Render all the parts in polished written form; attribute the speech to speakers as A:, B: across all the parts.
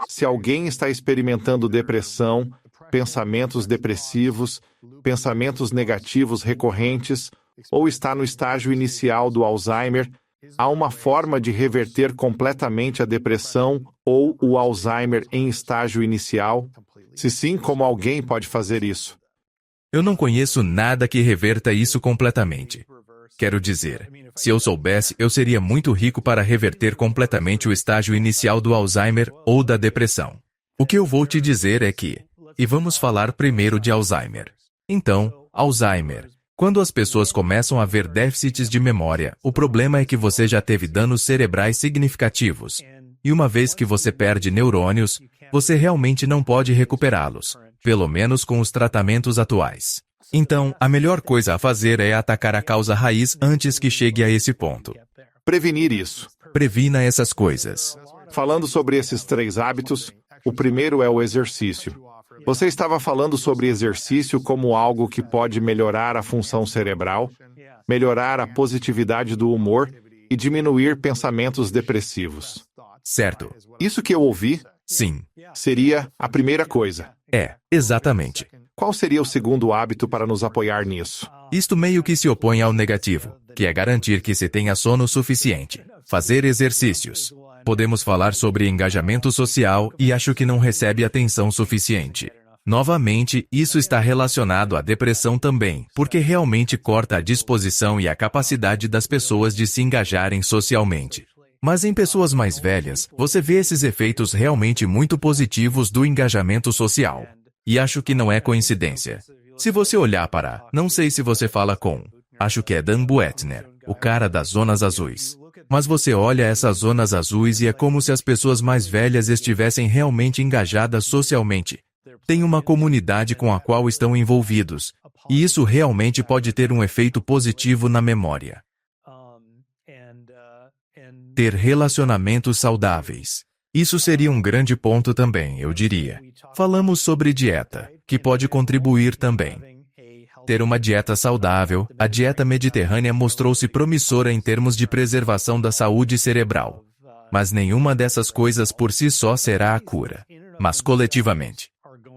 A: Se alguém está experimentando depressão, pensamentos depressivos, pensamentos negativos recorrentes, ou está no estágio inicial do Alzheimer, há uma forma de reverter completamente a depressão ou o Alzheimer em estágio inicial? Se sim, como alguém pode fazer isso?
B: Eu não conheço nada que reverta isso completamente. Quero dizer, se eu soubesse, eu seria muito rico para reverter completamente o estágio inicial do Alzheimer ou da depressão. O que eu vou te dizer é que, e vamos falar primeiro de Alzheimer. Então, Alzheimer. Quando as pessoas começam a ver déficits de memória, o problema é que você já teve danos cerebrais significativos. E uma vez que você perde neurônios, você realmente não pode recuperá-los, pelo menos com os tratamentos atuais. Então, a melhor coisa a fazer é atacar a causa raiz antes que chegue a esse ponto.
A: Prevenir isso.
B: Previna essas coisas.
A: Falando sobre esses 3 hábitos, o primeiro é o exercício. Você estava falando sobre exercício como algo que pode melhorar a função cerebral, melhorar a positividade do humor e diminuir pensamentos depressivos.
B: Certo.
A: Isso que eu ouvi
B: Sim.
A: seria a primeira coisa.
B: Exatamente.
A: Qual seria o segundo hábito para nos apoiar nisso?
B: Isto meio que se opõe ao negativo, que é garantir que se tenha sono suficiente. Fazer exercícios. Podemos falar sobre engajamento social e acho que não recebe atenção suficiente. Novamente, isso está relacionado à depressão também, porque realmente corta a disposição e a capacidade das pessoas de se engajarem socialmente. Mas em pessoas mais velhas, você vê esses efeitos realmente muito positivos do engajamento social. E acho que não é coincidência. Se você olhar para, não sei se você fala com, acho que é Dan Buettner, o cara das zonas azuis. Mas você olha essas zonas azuis e é como se as pessoas mais velhas estivessem realmente engajadas socialmente. Tem uma comunidade com a qual estão envolvidos. E isso realmente pode ter um efeito positivo na memória. Ter relacionamentos saudáveis. Isso seria um grande ponto também, eu diria. Falamos sobre dieta, que pode contribuir também. Ter uma dieta saudável, a dieta mediterrânea mostrou-se promissora em termos de preservação da saúde cerebral. Mas nenhuma dessas coisas por si só será a cura. Mas coletivamente.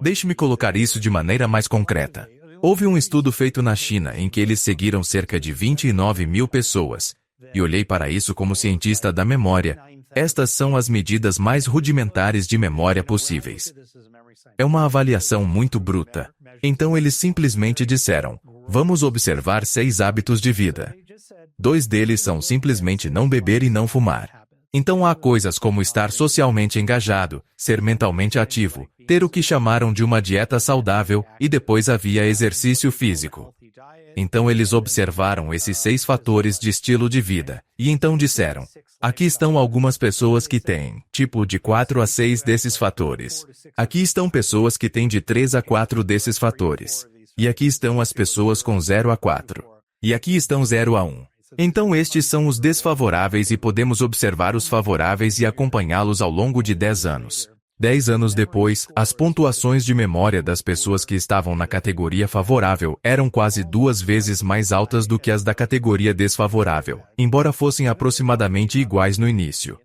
B: Deixe-me colocar isso de maneira mais concreta. Houve um estudo feito na China em que eles seguiram cerca de 29 mil pessoas. E olhei para isso como cientista da memória. Estas são as medidas mais rudimentares de memória possíveis. É uma avaliação muito bruta. Então eles simplesmente disseram, vamos observar 6 hábitos de vida. 2 deles são simplesmente não beber e não fumar. Então há coisas como estar socialmente engajado, ser mentalmente ativo, ter o que chamaram de uma dieta saudável, e depois havia exercício físico. Então eles observaram esses 6 fatores de estilo de vida, e então disseram, aqui estão algumas pessoas que têm, tipo, de 4 a 6 desses fatores. Aqui estão pessoas que têm de 3 a 4 desses fatores. E aqui estão as pessoas com 0 a 4. E aqui estão 0 a 1. Então estes são os desfavoráveis e podemos observar os favoráveis e acompanhá-los ao longo de 10 anos. 10 anos depois, as pontuações de memória das pessoas que estavam na categoria favorável eram quase 2 vezes mais altas do que as da categoria desfavorável, embora fossem aproximadamente iguais no início.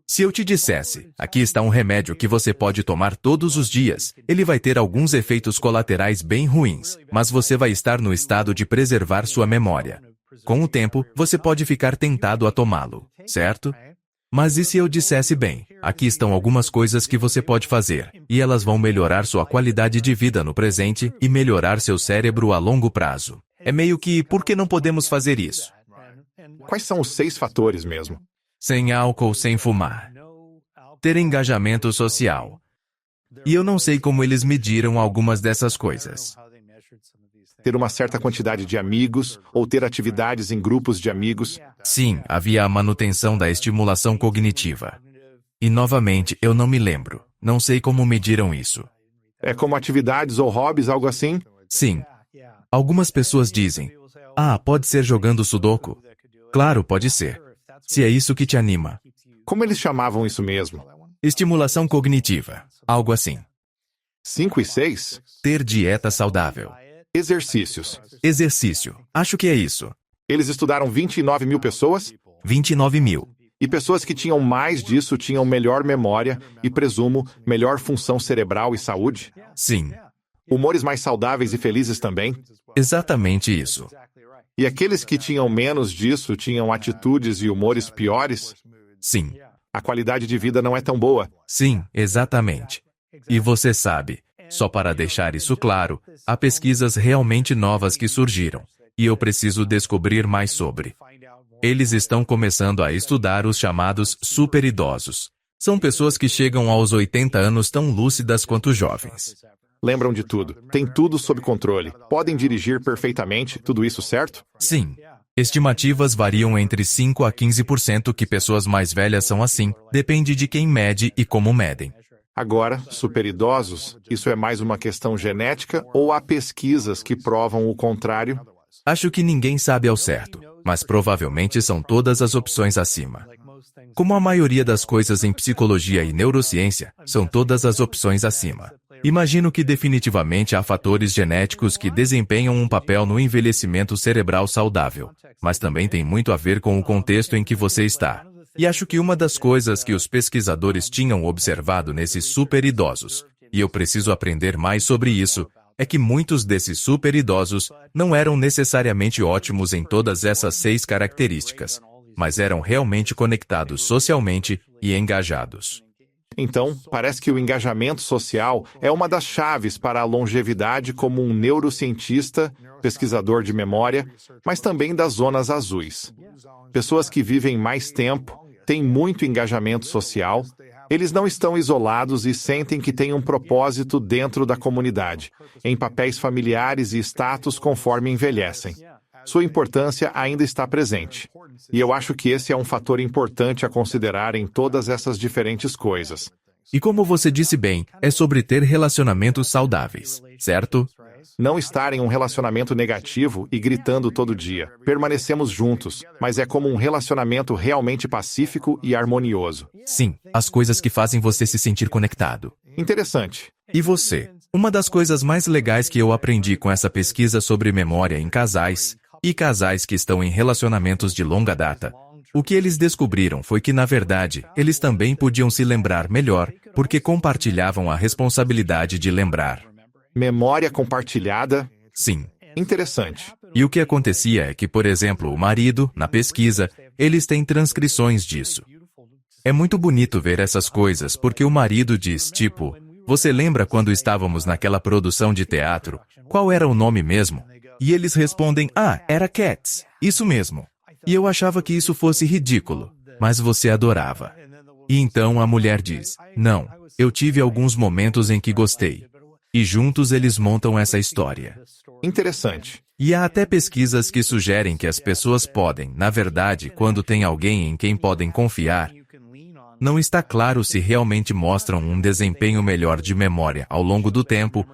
B: Se eu te dissesse, aqui está um remédio que você pode tomar todos os dias, ele vai ter alguns efeitos colaterais bem ruins, mas você vai estar no estado de preservar sua memória. Com o tempo, você pode ficar tentado a tomá-lo, certo? Mas e se eu dissesse bem, aqui estão algumas coisas que você pode fazer, e elas vão melhorar sua qualidade de vida no presente e melhorar seu cérebro a longo prazo. É meio que, por que não podemos fazer isso?
A: Quais são os 6 fatores mesmo?
B: Sem álcool, sem fumar. Ter engajamento social. E eu não sei como eles mediram algumas dessas coisas.
A: Ter uma certa quantidade de amigos, ou ter atividades em grupos de amigos.
B: Sim, havia a manutenção da estimulação cognitiva. E novamente, eu não me lembro. Não sei como mediram isso.
A: É como atividades ou hobbies, algo assim?
B: Sim. Algumas pessoas dizem, pode ser jogando sudoku. Claro, pode ser. Se é isso que te anima.
A: Como eles chamavam isso mesmo?
B: Estimulação cognitiva. Algo assim.
A: 5 e 6?
B: Ter dieta saudável.
A: Exercícios.
B: Exercício. Acho que é isso.
A: Eles estudaram 29 mil pessoas?
B: 29 mil.
A: E pessoas que tinham mais disso tinham melhor memória e, presumo, melhor função cerebral e saúde?
B: Sim,
A: Humores mais saudáveis e felizes também?
B: exatamente isso.
A: E aqueles que tinham menos disso tinham atitudes e humores piores?
B: Sim,
A: A qualidade de vida não é tão boa.
B: sim, exatamente. E você sabe, só para deixar isso claro, há pesquisas realmente novas que surgiram, e eu preciso descobrir mais sobre. Eles estão começando a estudar os chamados superidosos. São pessoas que chegam aos 80 anos tão lúcidas quanto jovens.
A: Lembram de tudo. Tem tudo sob controle. Podem dirigir perfeitamente, tudo isso certo?
B: Sim. Estimativas variam entre 5 a 15% que pessoas mais velhas são assim, depende de quem mede e como medem.
A: Agora, superidosos, isso é mais uma questão genética ou há pesquisas que provam o contrário?
B: Acho que ninguém sabe ao certo, mas provavelmente são todas as opções acima. Como a maioria das coisas em psicologia e neurociência, são todas as opções acima. Imagino que definitivamente há fatores genéticos que desempenham um papel no envelhecimento cerebral saudável, mas também tem muito a ver com o contexto em que você está. E acho que uma das coisas que os pesquisadores tinham observado nesses superidosos, e eu preciso aprender mais sobre isso, é que muitos desses superidosos não eram necessariamente ótimos em todas essas 6 características, mas eram realmente conectados socialmente e engajados.
A: Então, parece que o engajamento social é uma das chaves para a longevidade como um neurocientista, pesquisador de memória, mas também das zonas azuis. Pessoas que vivem mais tempo, têm muito engajamento social, eles não estão isolados e sentem que têm um propósito dentro da comunidade, em papéis familiares e status conforme envelhecem. Sua importância ainda está presente. E eu acho que esse é um fator importante a considerar em todas essas diferentes coisas.
B: E como você disse bem, é sobre ter relacionamentos saudáveis, certo?
A: Não estar em um relacionamento negativo e gritando todo dia. Permanecemos juntos, mas é como um relacionamento realmente pacífico e harmonioso.
B: Sim, as coisas que fazem você se sentir conectado.
A: Interessante.
B: E você? Uma das coisas mais legais que eu aprendi com essa pesquisa sobre memória em casais, e casais que estão em relacionamentos de longa data, o que eles descobriram foi que, na verdade, eles também podiam se lembrar melhor, porque compartilhavam a responsabilidade de lembrar.
A: Memória compartilhada?
B: Sim.
A: Interessante.
B: E o que acontecia é que, por exemplo, o marido, na pesquisa, eles têm transcrições disso. É muito bonito ver essas coisas, porque o marido diz, tipo, você lembra quando estávamos naquela produção de teatro? Qual era o nome mesmo? E eles respondem, era Cats. Isso mesmo. E eu achava que isso fosse ridículo, mas você adorava. E então a mulher diz, não, eu tive alguns momentos em que gostei. E juntos eles montam essa história.
A: Interessante.
B: E há até pesquisas que sugerem que as pessoas podem, na verdade, quando tem alguém em quem podem confiar, não está claro se realmente mostram um desempenho melhor de memória ao longo do tempo,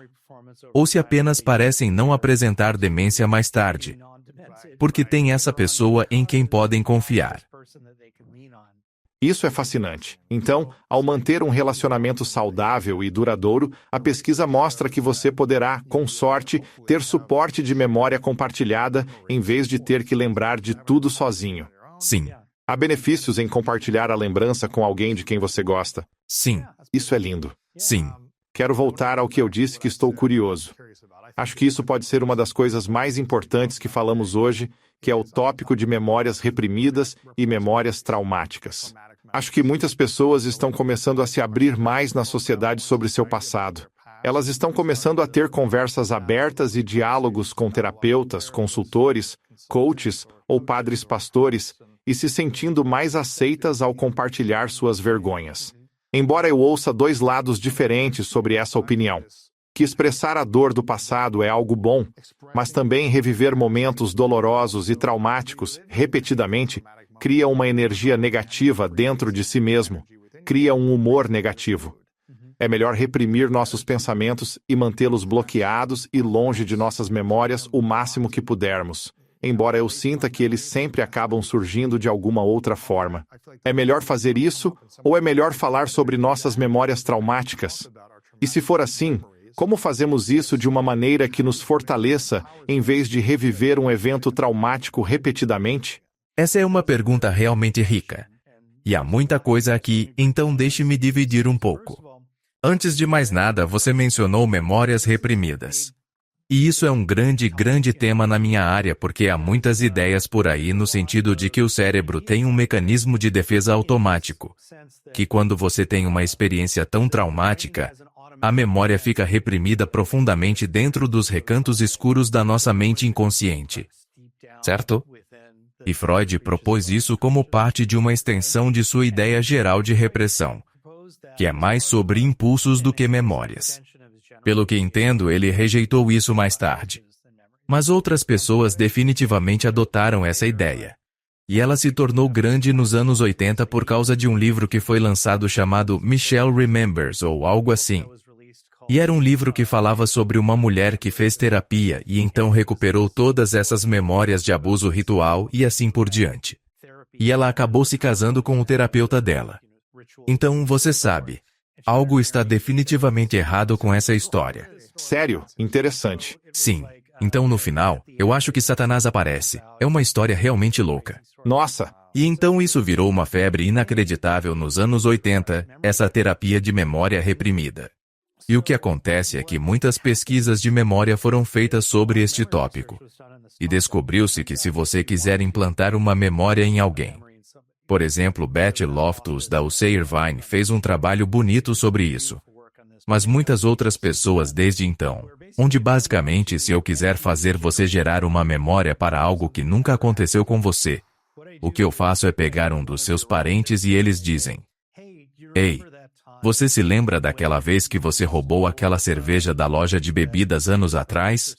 B: ou se apenas parecem não apresentar demência mais tarde, porque tem essa pessoa em quem podem confiar.
A: Isso é fascinante. Então, ao manter um relacionamento saudável e duradouro, a pesquisa mostra que você poderá, com sorte, ter suporte de memória compartilhada em vez de ter que lembrar de tudo sozinho.
B: Sim.
A: Há benefícios em compartilhar a lembrança com alguém de quem você gosta.
B: Sim.
A: Isso é lindo.
B: Sim.
A: Quero voltar ao que eu disse que estou curioso. Acho que isso pode ser uma das coisas mais importantes que falamos hoje, que é o tópico de memórias reprimidas e memórias traumáticas. Acho que muitas pessoas estão começando a se abrir mais na sociedade sobre seu passado. Elas estão começando a ter conversas abertas e diálogos com terapeutas, consultores, coaches ou padres pastores e se sentindo mais aceitas ao compartilhar suas vergonhas. Embora eu ouça 2 lados diferentes sobre essa opinião, que expressar a dor do passado é algo bom, mas também reviver momentos dolorosos e traumáticos repetidamente cria uma energia negativa dentro de si mesmo, cria um humor negativo. É melhor reprimir nossos pensamentos e mantê-los bloqueados e longe de nossas memórias o máximo que pudermos, embora eu sinta que eles sempre acabam surgindo de alguma outra forma. É melhor fazer isso ou é melhor falar sobre nossas memórias traumáticas? E se for assim, como fazemos isso de uma maneira que nos fortaleça em vez de reviver um evento traumático repetidamente?
B: Essa é uma pergunta realmente rica. E há muita coisa aqui, então deixe-me dividir um pouco. Antes de mais nada, você mencionou memórias reprimidas. E isso é um grande tema na minha área porque há muitas ideias por aí no sentido de que o cérebro tem um mecanismo de defesa automático, que quando você tem uma experiência tão traumática, a memória fica reprimida profundamente dentro dos recantos escuros da nossa mente inconsciente. Certo? E Freud propôs isso como parte de uma extensão de sua ideia geral de repressão, que é mais sobre impulsos do que memórias. Pelo que entendo, ele rejeitou isso mais tarde. Mas outras pessoas definitivamente adotaram essa ideia. E ela se tornou grande nos anos 80 por causa de um livro que foi lançado chamado Michelle Remembers, ou algo assim. E era um livro que falava sobre uma mulher que fez terapia e então recuperou todas essas memórias de abuso ritual e assim por diante. E ela acabou se casando com o terapeuta dela. Então, você sabe, algo está definitivamente errado com essa história.
A: Sério? Interessante.
B: Sim. Então, no final, eu acho que Satanás aparece. É uma história realmente louca.
A: Nossa!
B: E então isso virou uma febre inacreditável nos anos 80, essa terapia de memória reprimida. E o que acontece é que muitas pesquisas de memória foram feitas sobre este tópico. E descobriu-se que se você quiser implantar uma memória em alguém, por exemplo, Betty Loftus da UC Irvine fez um trabalho bonito sobre isso. Mas muitas outras pessoas desde então, onde basicamente se eu quiser fazer você gerar uma memória para algo que nunca aconteceu com você, o que eu faço é pegar um dos seus parentes e eles dizem: Ei, você se lembra daquela vez que você roubou aquela cerveja da loja de bebidas anos atrás?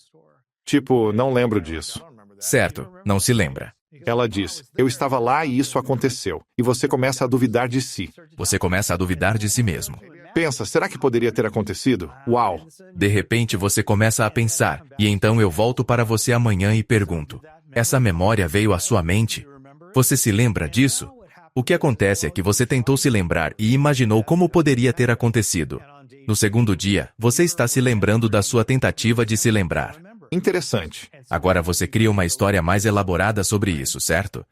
A: Tipo, não lembro disso.
B: Certo, não se lembra.
A: Ela diz, eu estava lá e isso aconteceu. E você começa a duvidar de si.
B: Você começa a duvidar de si mesmo.
A: Pensa, será que poderia ter acontecido? Uau!
B: De repente você começa a pensar, e então eu volto para você amanhã e pergunto, essa memória veio à sua mente? Você se lembra disso? O que acontece é que você tentou se lembrar e imaginou como poderia ter acontecido. No segundo dia, você está se lembrando da sua tentativa de se lembrar.
A: Interessante.
B: Agora você cria uma história mais elaborada sobre isso, certo?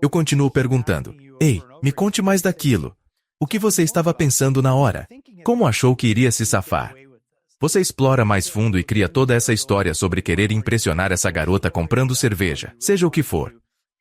B: Eu continuo perguntando, ei, me conte mais daquilo. O que você estava pensando na hora? Como achou que iria se safar? Você explora mais fundo e cria toda essa história sobre querer impressionar essa garota comprando cerveja, seja o que for.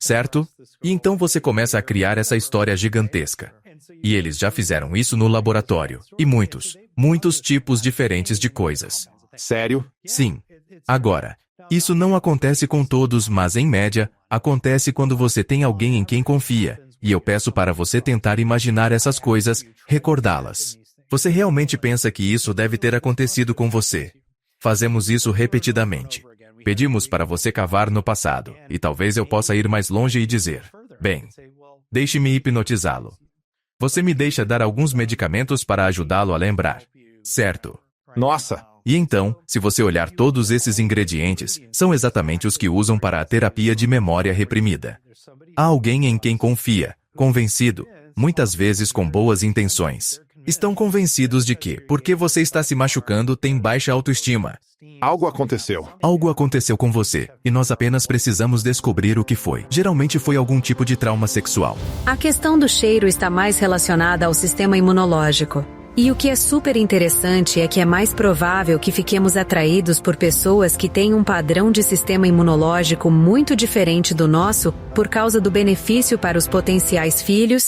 B: Certo? E então você começa a criar essa história gigantesca. E eles já fizeram isso no laboratório. E muitos tipos diferentes de coisas.
A: Sério?
B: Sim. Agora, isso não acontece com todos, mas em média, acontece quando você tem alguém em quem confia. E eu peço para você tentar imaginar essas coisas, recordá-las. Você realmente pensa que isso deve ter acontecido com você? Fazemos isso repetidamente. Pedimos para você cavar no passado, e talvez eu possa ir mais longe e dizer, bem, deixe-me hipnotizá-lo. Você me deixa dar alguns medicamentos para ajudá-lo a lembrar. Certo?
A: Nossa!
B: E então, se você olhar todos esses ingredientes, são exatamente os que usam para a terapia de memória reprimida. Há alguém em quem confia, convencido, muitas vezes com boas intenções. Estão convencidos de que, porque você está se machucando, tem baixa autoestima.
A: Algo aconteceu.
B: Algo aconteceu com você, e nós apenas precisamos descobrir o que foi. Geralmente foi algum tipo de trauma sexual.
C: A questão do cheiro está mais relacionada ao sistema imunológico. E o que é super interessante é que é mais provável que fiquemos atraídos por pessoas que têm um padrão de sistema imunológico muito diferente do nosso, por causa do benefício para os potenciais filhos,